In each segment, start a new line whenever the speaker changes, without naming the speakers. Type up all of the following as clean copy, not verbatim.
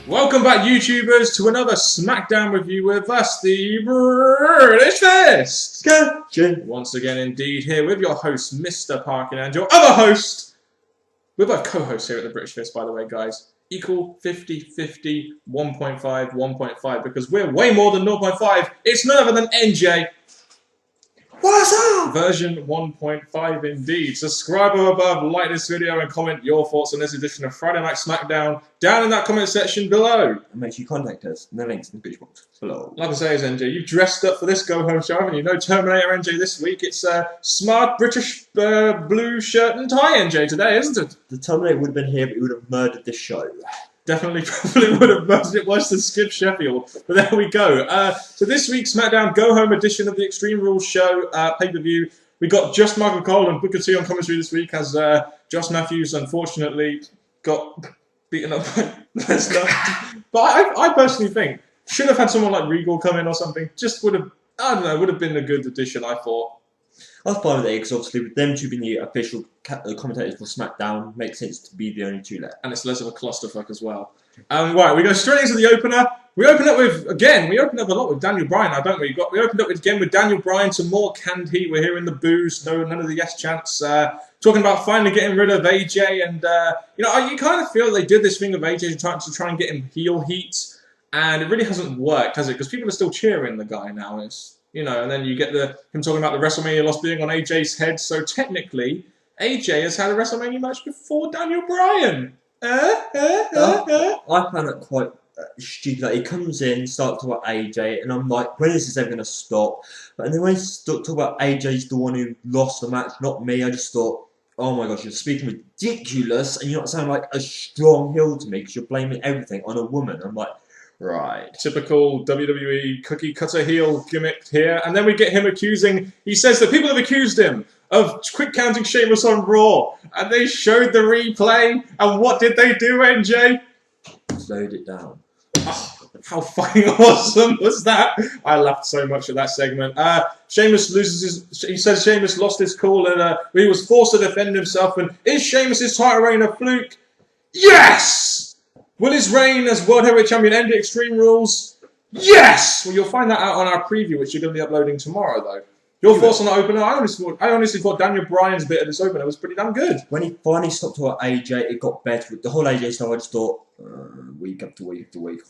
Welcome back, YouTubers, to another Smackdown review with us, the British Fist! Once again, indeed, here with your host, Mr. Parkin, and your other host. We're both co-hosts here at the British Fist, by the way, guys. Equal 50-50, 1.5, 1.5, because we're way more than 0.5. It's none other than NJ.
What's up?
Version 1.5 indeed. Subscribe above, like this video, and comment your thoughts on this edition of Friday Night Smackdown down in that comment section below.
And make sure you contact us in the links in the description box below.
Like I say, is NJ, you've dressed up for this go-home show, haven't you? No Terminator NJ this week. It's smart British blue shirt and tie NJ today, isn't it?
The Terminator would have been here, but he would have murdered this show.
Definitely, probably would have murdered it worse than Skip Sheffield. But there we go. So this week's SmackDown Go-Home edition of the Extreme Rules show pay-per-view. We got just Michael Cole and Booker T on commentary this week as Josh Matthews, unfortunately, got beaten up by Lesnar. But I personally think, should have had someone like Regal come in or something. Just would have, I don't know, would have been a good addition, I thought.
I was fine with it because obviously with them two being the official commentators for SmackDown, makes sense to be the only two left.
And it's less of a clusterfuck as well. Right, we go straight into the opener. We open up with, again, we open up a lot with Daniel Bryan now, don't we? We opened up again with Daniel Bryan, some more canned heat. We're hearing the boos, none of the yes chants. Talking about finally getting rid of AJ. And, you know, you kind of feel they did this thing of AJ to try and get him heel heat. And it really hasn't worked, has it? Because people are still cheering the guy now. You know, and then you get him talking about the WrestleMania loss being on AJ's head. So technically, AJ has had a WrestleMania match before Daniel Bryan.
I found it quite stupid. Like, he comes in, starts talking about AJ, and I'm like, when is this ever going to stop? But then when he talked about AJ's the one who lost the match, not me, I just thought, oh my gosh, you're speaking ridiculous, and you're not sounding like a strong heel to me because you're blaming everything on a woman. I'm like, right.
Typical WWE cookie cutter heel gimmick here. And then we get him accusing, he says that people have accused him of quick counting Sheamus on Raw. And they showed the replay. And what did they do, NJ?
Slowed it down.
Oh, how fucking awesome was that? I laughed so much at that segment. Sheamus loses he says Sheamus lost his cool and he was forced to defend himself. And is Sheamus' title reign a fluke? Yes! Will his reign as World Heavyweight Champion end at Extreme Rules? Yes! Well, you'll find that out on our preview, which you're going to be uploading tomorrow, though. Your thoughts on the opener? I honestly thought Daniel Bryan's bit of this opener was pretty damn good.
When he finally stopped to AJ, it got better. With the whole AJ stuff, I just thought, week after week after week.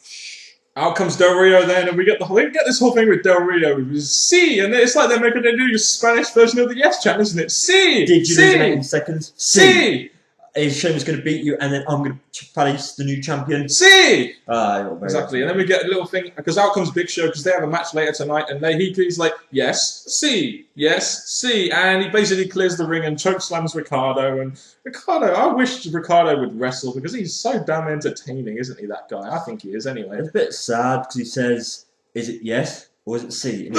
Out comes Del Rio then, and we get this whole thing with Del Rio. It was C, and it's like they're making a new Spanish version of the Yes chant, isn't it? C!
Did you lose in 8 seconds?
C!
Is Sheamus going to beat you, and then I'm going to face the new champion?
See!
Exactly.
And then we get a little thing, because out comes Big Show, because they have a match later tonight, and he's like, yes, see, yes, see. And he basically clears the ring and chokeslams Ricardo. And Ricardo, I wish Ricardo would wrestle, because he's so damn entertaining, isn't he, that guy? I think he is, anyway.
It's a bit sad, because he says, is it yes, or is it see? And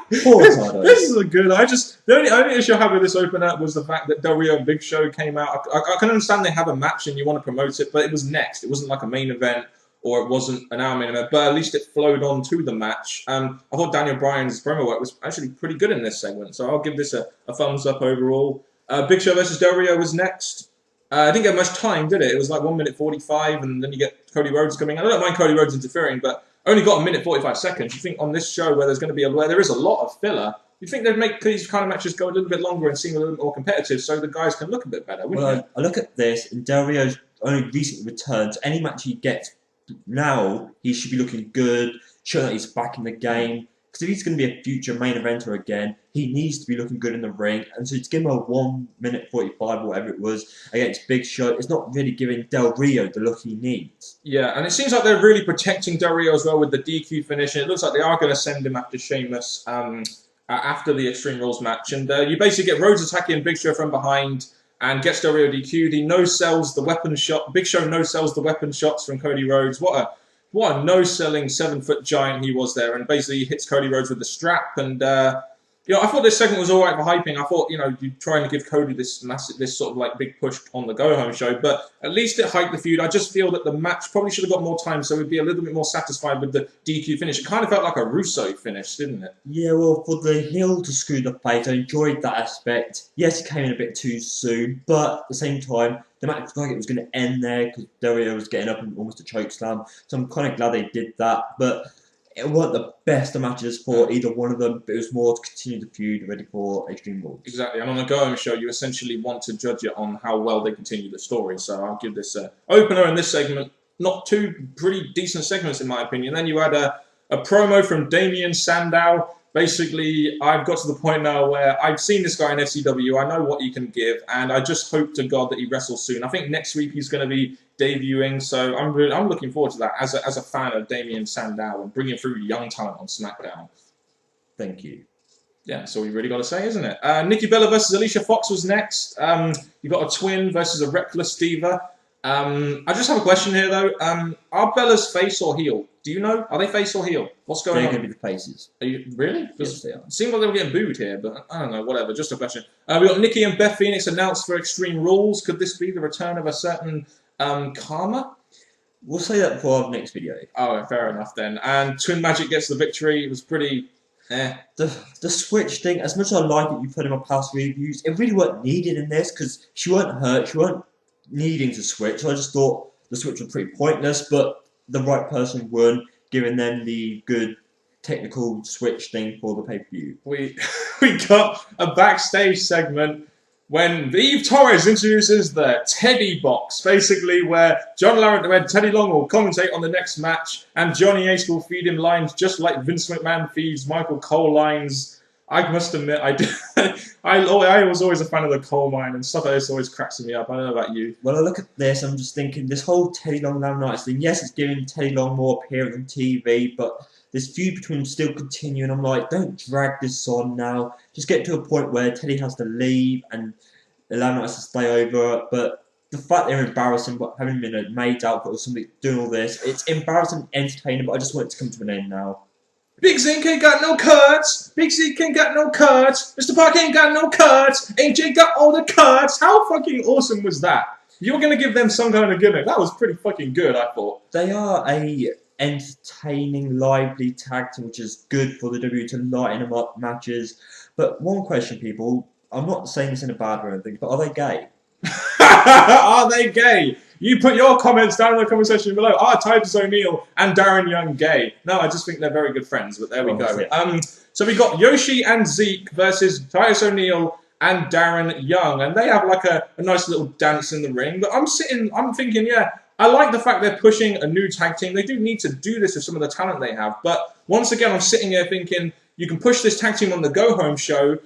This is a good. The only issue I have with this opener was the fact that Del Rio and Big Show came out. I can understand they have a match and you want to promote it, but it was next. It wasn't like a main event or it wasn't an hour main event, but at least it flowed on to the match. I thought Daniel Bryan's promo work was actually pretty good in this segment, so I'll give this a thumbs up overall. Big Show versus Del Rio was next. I didn't get much time, did it? It was like 1 minute 45, and then you get Cody Rhodes coming. I don't mind Cody Rhodes interfering, but only got 1 minute 45 seconds. You think on this show where there is a lot of filler, you think they'd make these kind of matches go a little bit longer and seem a little bit more competitive so the guys can look a bit better, wouldn't you?
I look at this, and Del Rio's only recently returned. So any match he gets now, he should be looking good, showing that he's back in the game. Because if he's going to be a future main eventer again, he needs to be looking good in the ring. And so to give him a 1 minute 45 or whatever it was against Big Show, it's not really giving Del Rio the look he needs.
Yeah, and it seems like they're really protecting Del Rio as well with the DQ finish. And it looks like they are going to send him after Sheamus after the Extreme Rules match. And you basically get Rhodes attacking Big Show from behind and gets Del Rio DQ'd. He no-sells the weapon shot. Big Show no-sells the weapon shots from Cody Rhodes. What a no-selling 7-foot giant he was there. And basically he hits Cody Rhodes with the strap. And Yeah, I thought this segment was all right for hyping. I thought, you know, you're trying to give Cody this sort of like big push on the go-home show, but at least it hyped the feud. I just feel that the match probably should have got more time, so we'd be a little bit more satisfied with the DQ finish. It kind of felt like a Russo finish, didn't it?
Yeah, well, for the heel to screw the face, I enjoyed that aspect. Yes, it came in a bit too soon, but at the same time, the match looked like it was going to end there because Dario was getting up and almost a choke slam. So I'm kind of glad they did that, but it weren't the best of matches for either one of them, but it was more to continue the feud ready for Extreme Rules.
Exactly, and on a go-home show, you essentially want to judge it on how well they continue the story. So I'll give this opener in this segment, not two pretty decent segments in my opinion. Then you had a promo from Damien Sandow. Basically, I've got to the point now where I've seen this guy in FCW. I know what he can give, and I just hope to God that he wrestles soon. I think next week he's going to be debuting, so I'm looking forward to that as a fan of Damien Sandow and bringing through young talent on SmackDown.
Thank you.
Yeah, that's all we really got to say, isn't it? Nikki Bella versus Alicia Fox was next. You got a twin versus a reckless diva. I just have a question here, though. Are Bella's face or heel? Do you know? Are they face or heel? What's going on?
They're going to be the faces.
Are you really?
Yes, they are.
It seemed like they were getting booed here, but I don't know. Whatever. Just a question. We got Nikki and Beth Phoenix announced for Extreme Rules. Could this be the return of a certain Karma?
We'll say that for our next video.
Oh, fair enough then. And Twin Magic gets the victory. It was pretty.
The switch thing, as much as I like it, you've heard in my past reviews, it really weren't needed in this because she weren't hurt, she weren't needing to switch. So I just thought the switch was pretty pointless, but the right person won, giving them the good technical switch thing for the pay-per-view.
We got a backstage segment when Eve Torres introduces the Teddy Box, basically where Teddy Long will commentate on the next match, and Johnny Ace will feed him lines just like Vince McMahon feeds Michael Cole lines. I must admit, I was always a fan of the coal mine, and stuff like this always cracks me up. I don't know about you.
When I look at this, I'm just thinking, this whole Teddy Long Lamanites thing, yes, it's giving Teddy Long more appearance on TV, but this feud between them still continuing. I'm like, don't drag this on now. Just get to a point where Teddy has to leave and the Lamanites to stay over. But the fact they're embarrassing, but having been a maid outfit or something, doing all this, it's embarrassing, entertaining, but I just want it to come to an end now.
Big Zink ain't got no cuts. Big Zink ain't got no cuts. Mr. Parkin ain't got no cuts. AJ got all the cuts. How fucking awesome was that? You were going to give them some kind of gimmick. That was pretty fucking good, I thought.
They are a entertaining, lively tag team, which is good for the W to lighten them up matches. But one question, people, I'm not saying this in a bad way or anything, but are they gay?
Are they gay? You put your comments down in the comment section below. Are Titus O'Neil and Darren Young gay? No, I just think they're very good friends, but there we go.
Yeah.
So we got Yoshi and Zeke versus Titus O'Neil and Darren Young, and they have like a nice little dance in the ring. But I'm thinking, yeah, I like the fact they're pushing a new tag team. They do need to do this with some of the talent they have. But once again, I'm sitting here thinking, you can push this tag team on the go-home show,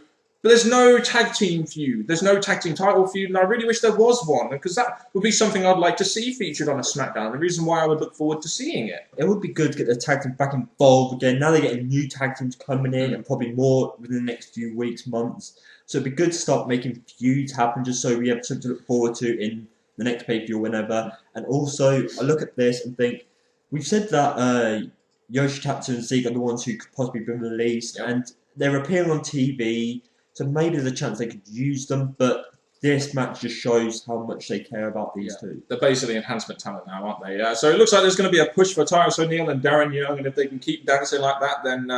but there's no tag team feud. There's no tag team title feud, and I really wish there was one, because that would be something I'd like to see featured on a SmackDown. The reason why I would look forward to seeing it.
It would be good to get the tag team back involved again. Now they're getting new tag teams coming in, and probably more within the next few weeks, months. So it'd be good to start making feuds happen, just so we have something to look forward to in the next pay-per-view or whenever. And also, I look at this and think, we've said that Yoshi Tatsu and Zeke are the ones who could possibly be released, and they're appearing on TV. So maybe there's a chance they could use them, but this match just shows how much they care about these two.
They're basically enhancement talent now, aren't they? So it looks like there's going to be a push for Titus O'Neil and Darren Young, and if they can keep dancing like that, then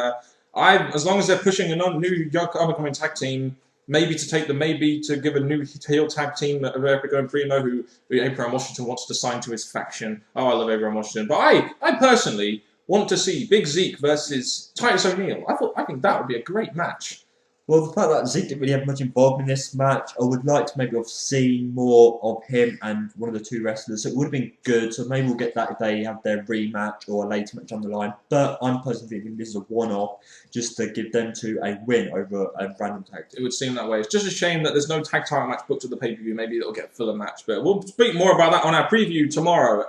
as long as they're pushing a new up-and-coming tag team, maybe to give a new heel tag team of Epico and Primo, who Abraham Washington wants to sign to his faction. Oh, I love Abraham Washington. But I personally want to see Big Zeke versus Titus O'Neil. I think that would be a great match.
Well, the fact that Zeke didn't really have much involvement in this match, I would like to maybe have seen more of him and one of the two wrestlers. So it would have been good. So maybe we'll get that if they have their rematch or a later match on the line. But I'm personally thinking this is a one-off just to give them to a win over a random tag team.
It would seem that way. It's just a shame that there's no tag title match booked to the pay-per-view. Maybe it'll get a fuller match. But we'll speak more about that on our preview tomorrow.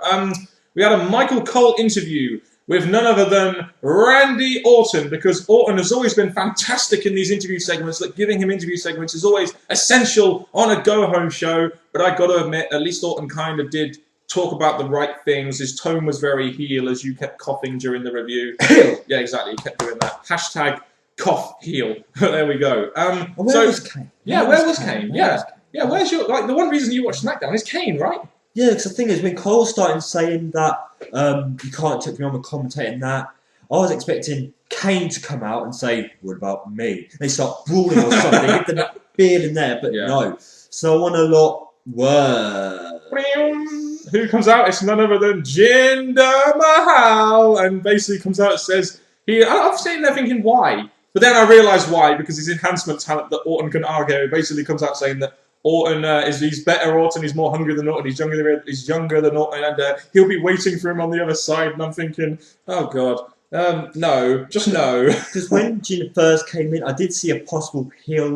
We had a Michael Cole interview with none other than Randy Orton, because Orton has always been fantastic in these interview segments, that giving him interview segments is always essential on a go-home show, but I got to admit, at least Orton kind of did talk about the right things. His tone was very heel, as you kept coughing during the review. Yeah, exactly, he kept doing that. Hashtag Cough, heel. There we go.
Where was Kane?
Where was Kane? Yeah, where's your... Like, the one reason you watch SmackDown is Kane, right?
Yeah, because the thing is, when Cole started saying that you can't take me on with commentating that, I was expecting Kane to come out and say, what about me? They start brawling or something, give them that feeling there, but no. Someone a lot worse.
Who comes out? It's none other than Jinder Mahal, and basically comes out and says, I'm sitting there thinking, why? But then I realised why, because his enhancement talent that Orton can argue. He basically comes out saying that Orton he's better Orton, he's more hungry than Orton, he's younger than Orton, and he'll be waiting for him on the other side. And I'm thinking, oh god, no, just no.
Because when Jinder first came in, I did see a possible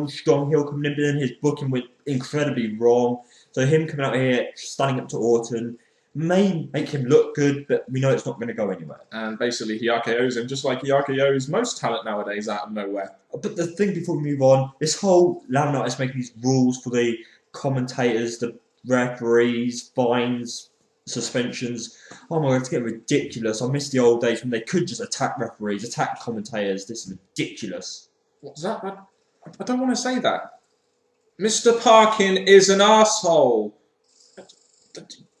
strong heel coming in, but then his booking went incredibly wrong. So him coming out here, standing up to Orton, may make him look good, but we know it's not going to go anywhere.
And basically he RKO's him, just like he RKO's most talent nowadays out of nowhere.
But the thing before we move on, this whole Lamb is making these rules for the commentators, the referees, fines, suspensions. Oh my god, it's getting ridiculous. I miss the old days when they could just attack referees, attack commentators. This is ridiculous.
What's that? I don't want to say that. Mr. Parkin is an arsehole.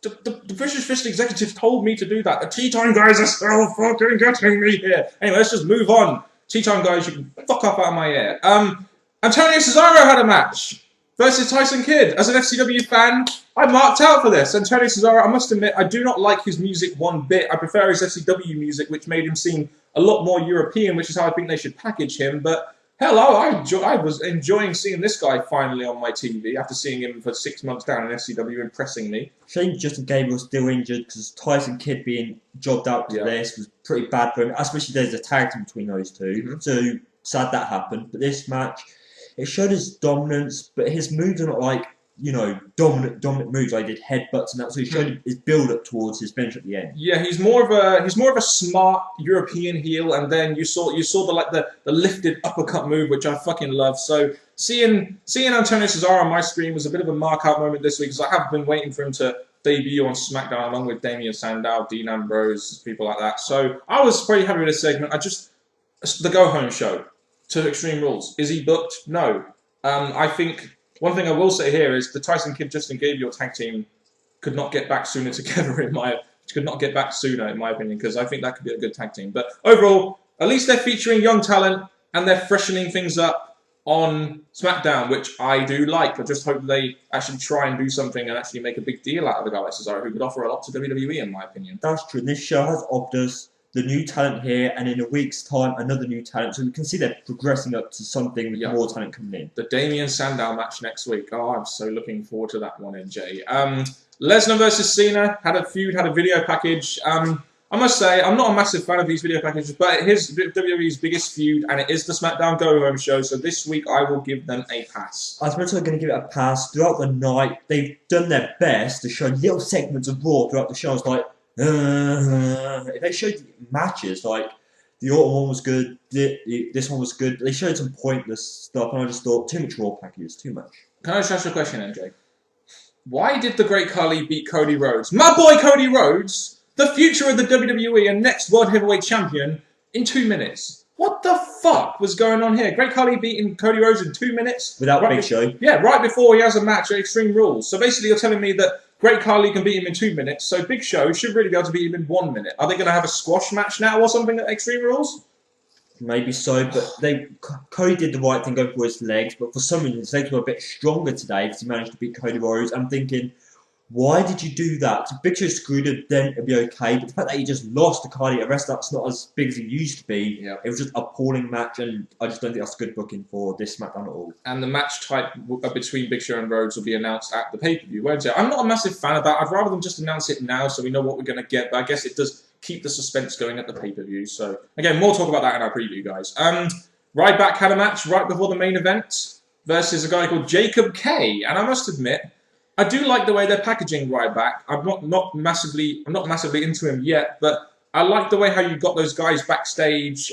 The British Fist executive told me to do that. The Tea Time guys are still fucking getting me here. Anyway, let's just move on. Tea Time guys, you can fuck off out of my ear. Antonio Cesaro had a match versus Tyson Kidd. As an FCW fan, I marked out for this. Antonio Cesaro, I must admit, I do not like his music one bit. I prefer his FCW music, which made him seem a lot more European, which is how I think they should package him. But hell, I was enjoying seeing this guy finally on my TV after seeing him for 6 months down in FCW, impressing me.
Shame Justin Gabriel was still injured because Tyson Kidd being jobbed out to this was pretty bad for him, especially there's a tag team between those two. So sad that happened. But this match, it showed his dominance, but his moves are not like, you know, dominant moves. I did headbutts and that, so he showed his build up towards his finish at the end. Yeah,
he's more of a smart European heel, and then you saw the lifted uppercut move, which I fucking love. So seeing Antonio Cesaro on my screen was a bit of a mark out moment this week, because I have been waiting for him to debut on SmackDown along with Damian Sandow, Dean Ambrose, people like that. So I was pretty happy with this segment. The go home show to Extreme Rules. Is he booked? No. I think. One thing I will say here is the Tyson Kidd Justin Gabriel tag team could not get back sooner together in my opinion, because I think that could be a good tag team. But overall, at least they're featuring young talent and they're freshening things up on SmackDown, which I do like. I just hope they actually try and do something and actually make a big deal out of a guy like Cesaro, who could offer a lot to WWE in my opinion.
That's true. This show has offered us the new talent here, and in a week's time, another new talent. So we can see they're progressing up to something with more talent coming in.
The Damian Sandow match next week. Oh, I'm so looking forward to that one, NJ. Lesnar versus Cena had a feud, had a video package. I must say, I'm not a massive fan of these video packages, but it is WWE's biggest feud, and it is the SmackDown Go Home show. So this week, I will give them a pass.
I was going to give it a pass. Throughout the night, they've done their best to show little segments of Raw throughout the show. It's like, they showed matches, like the Orton one was good, this one was good, but they showed some pointless stuff, and I just thought, too much Raw packages, too much.
Can I just ask you a question, NJ? Why did the Great Khali beat Cody Rhodes? My boy Cody Rhodes, the future of the WWE and next World Heavyweight Champion, in 2 minutes. What the fuck was going on here? Great Khali beating Cody Rhodes in 2 minutes?
Without Big Show.
Yeah, right before he has a match at Extreme Rules. So basically you're telling me that Great Khali can beat him in 2 minutes, so Big Show should really be able to beat him in 1 minute. Are they going to have a squash match now or something at Extreme Rules?
Maybe so, but Cody did the right thing going for his legs, but for some reason his legs were a bit stronger today because he managed to beat Cody Rhodes. I'm thinking, why did you do that? If Big Show screwed it, then it'd be okay. But the fact that he just lost to Khali, a wrestler that's not as big as he used to be, it was just an appalling match, and I just don't think that's good booking for this SmackDown at all.
And the match type between Big Show and Rhodes will be announced at the pay-per-view, won't it? I'm not a massive fan of that. I'd rather them just announce it now so we know what we're going to get, but I guess it does keep the suspense going at the pay-per-view. So, again, more talk about that in our preview, guys. Ryback had a match right before the main event versus a guy called Jacob K. And I must admit, I do like the way they're packaging Ryback. I'm not massively into him yet, but I like the way how you got those guys backstage,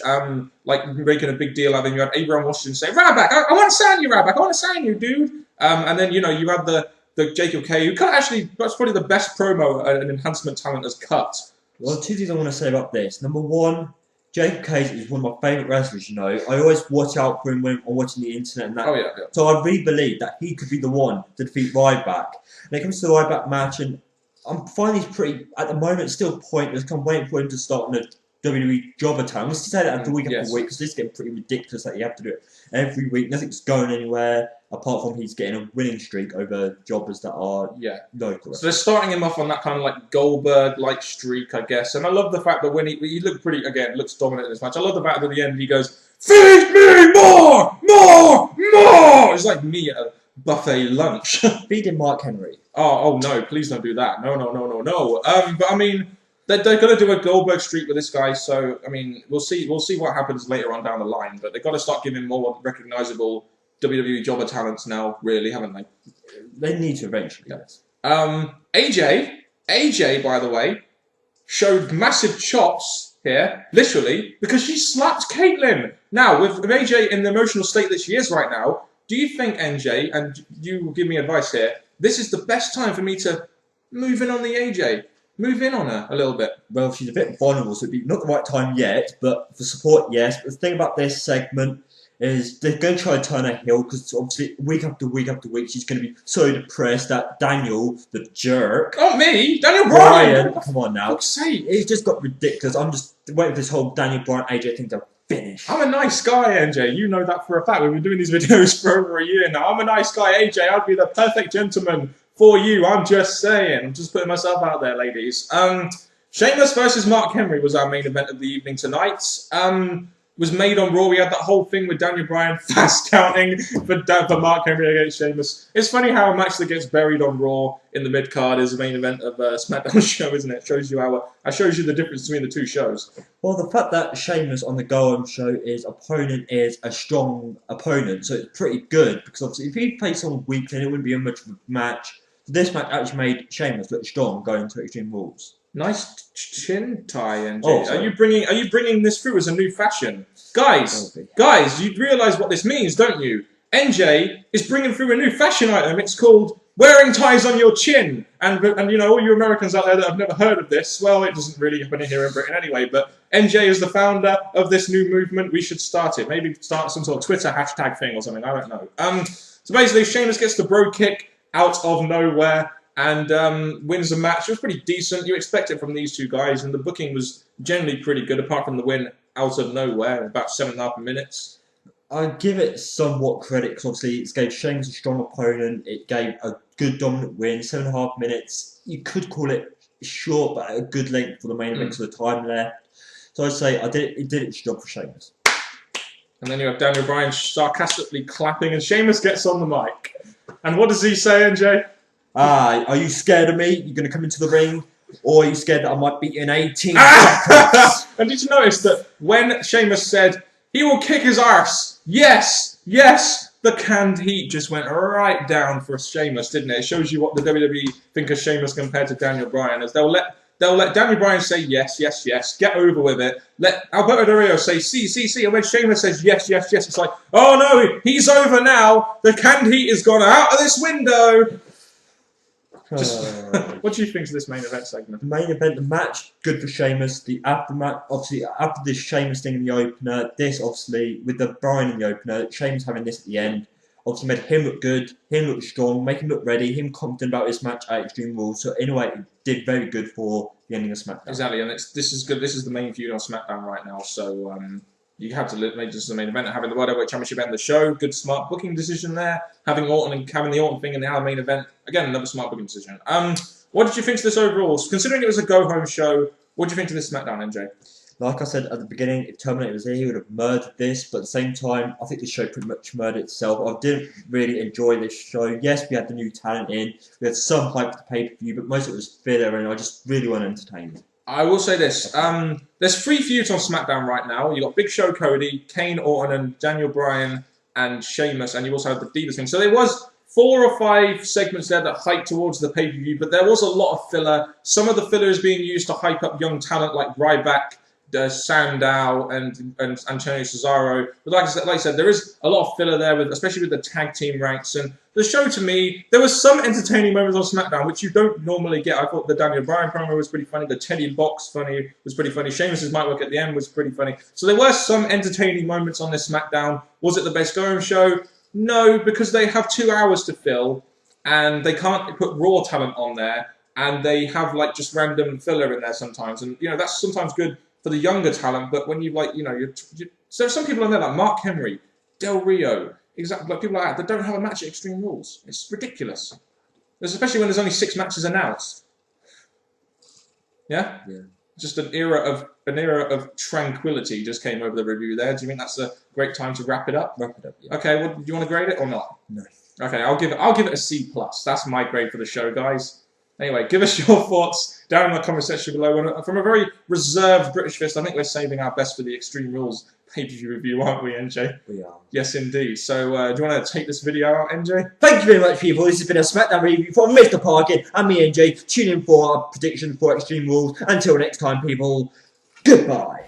like making a big deal out of him. You had Abraham Washington say, "Ryback, I want to sign you, Ryback. I want to sign you, dude." And then you had the Jacob K, who that's probably the best promo an enhancement talent has cut.
Well, two things I want to say about this. Number one, Jacob Cage is one of my favourite wrestlers, you know. I always watch out for him when I'm watching the internet and that.
Oh, yeah.
So I really believe that he could be the one to defeat Ryback. When it comes to the Ryback match, and I'm finding he's pretty, at the moment, still pointless. I'm waiting for him to start on the WWE Jobber Town. Let's say that after week after week, because this is getting pretty ridiculous that you have to do it every week. Nothing's going anywhere, apart from he's getting a winning streak over jobbers that are local.
So they're starting him off on that kind of like Goldberg-like streak, I guess. And I love the fact that when he looked pretty, again, looks dominant in this match. I love the fact that at the end he goes, "Feed me more! It's like me at a buffet lunch.
Feeding Mark Henry.
Oh no, please don't do that. No. But I mean, they're going to do a Goldberg streak with this guy, so I mean, we'll see what happens later on down the line. But they've got to start giving more recognisable WWE jobber talents now, really, haven't they?
They need to eventually. Yes.
AJ, by the way, showed massive chops here, literally, because she slapped Caitlyn. Now, with AJ in the emotional state that she is right now, do you think, NJ, and you will give me advice here, this is the best time for me to move in on the AJ? Move in on her a little bit.
Well, she's a bit vulnerable, so it'd be not the right time yet, but for support, yes. But the thing about this segment is they're going to try to turn her heel, because obviously week after week after week she's going to be so depressed that Daniel, the jerk...
Oh, me? Daniel Bryan!
Come on now. It's just got ridiculous. I'm just waiting for this whole Daniel Bryan AJ thing to finish.
I'm a nice guy, NJ. You know that for a fact. We've been doing these videos for over a year now. I'm a nice guy, AJ. I'd be the perfect gentleman for you. I'm just saying. I'm just putting myself out there, ladies. Sheamus versus Mark Henry was our main event of the evening tonight. Was made on Raw. We had that whole thing with Daniel Bryan fast counting for Mark Henry against Sheamus. It's funny how a match that gets buried on Raw in the mid card is the main event of a SmackDown show, isn't it? Shows you shows you the difference between the two shows.
Well, the fact that Sheamus on the Go Home show his opponent is a strong opponent, so it's pretty good, because obviously if he played someone weak, then it wouldn't be much of a match. This match actually made Sheamus look strong going to Extreme Rules.
Nice chin tie, NJ.
Oh,
are you bringing this through as a new fashion? Guys, you realise what this means, don't you? NJ is bringing through a new fashion item. It's called wearing ties on your chin. And you know, all you Americans out there that have never heard of this, well, it doesn't really happen here in Britain anyway, but NJ is the founder of this new movement. We should start it. Maybe start some sort of Twitter hashtag thing or something. I don't know. So basically, Sheamus gets the bro kick out of nowhere and wins the match. It was pretty decent. You expect it from these two guys, and the booking was generally pretty good, apart from the win out of nowhere in about 7.5 minutes.
I give it somewhat credit, because obviously it gave Sheamus a strong opponent. It gave a good dominant win, 7.5 minutes. You could call it short, but a good length for the main event because of the time left. So I'd say it did its job for Sheamus.
And then you have Daniel Bryan sarcastically clapping, and Sheamus gets on the mic. And what does he say, NJ?
Are you scared of me? You're going to come into the ring? Or are you scared that I might beat you in 18
And did you notice that when Sheamus said, he will kick his arse, yes, the canned heat just went right down for Sheamus, didn't it? It shows you what the WWE think of Sheamus compared to Daniel Bryan, as they'll let Daniel Bryan say yes, get over with it. Let Alberto Del Rio say see, and when Sheamus says yes, it's like, oh no, he's over now. The canned heat has gone out of this window. What do you think of this main event segment?
The main event, the match, good for Sheamus. The aftermath, obviously, after this Sheamus thing in the opener, this obviously, with the Bryan in the opener, Sheamus having this at the end, obviously made him look good, him look strong, make him look ready, him confident about his match at Extreme Rules. So in a way, it did very good for the ending of SmackDown.
Exactly, and this is good. This is the main feud on SmackDown right now. So you have to make this the main event, having the World Heavyweight Championship end the show. Good, smart booking decision there. Having the Orton thing in the main event. Again, another smart booking decision. What did you think of this overall? Considering it was a go-home show, what did you think of this SmackDown, NJ?
Like I said at the beginning, if Terminator was here, he would have murdered this. But at the same time, I think the show pretty much murdered itself. I didn't really enjoy this show. Yes, we had the new talent in. We had some hype for the pay-per-view, but most of it was filler, and I just really wasn't entertained.
I will say this. There's 3 feuds on SmackDown right now. You've got Big Show Cody, Kane, Orton, and Daniel Bryan, and Sheamus, and you also have the Divas thing. So there was 4 or 5 segments there that hyped towards the pay-per-view, but there was a lot of filler. Some of the filler is being used to hype up young talent like Ryback Sandow and Antonio Cesaro. But like I said, there is a lot of filler there, especially with the tag team ranks. And the show, to me, there was some entertaining moments on SmackDown, which you don't normally get. I thought the Daniel Bryan promo was pretty funny. The Teddy Box was pretty funny. Sheamus's mic work at the end was pretty funny. So there were some entertaining moments on this SmackDown. Was it the best going show? No, because they have 2 hours to fill, and they can't put Raw talent on there, and they have like just random filler in there sometimes. And that's sometimes good for the younger talent, but when so there's some people on there like Mark Henry, Del Rio, exactly, like people like that don't have a match at Extreme Rules. It's ridiculous, especially when there's only 6 matches announced. Yeah. Just an era of tranquility just came over the review there. Do you think that's a great time to wrap it up?
Wrap it up. Yeah.
Okay. Well, do you want to grade it or not?
No.
Okay. I'll give it a C+. That's my grade for the show, guys. Anyway, give us your thoughts down in the comment section below. And from a very reserved British Fist, I think we're saving our best for the Extreme Rules pay-per-view review, aren't we, NJ?
We are.
Yes, indeed. So, do you want to take this video out, NJ?
Thank you very much, people. This has been a SmackDown review from Mr. Parkin and me, NJ. Tune in for our prediction for Extreme Rules. Until next time, people, goodbye.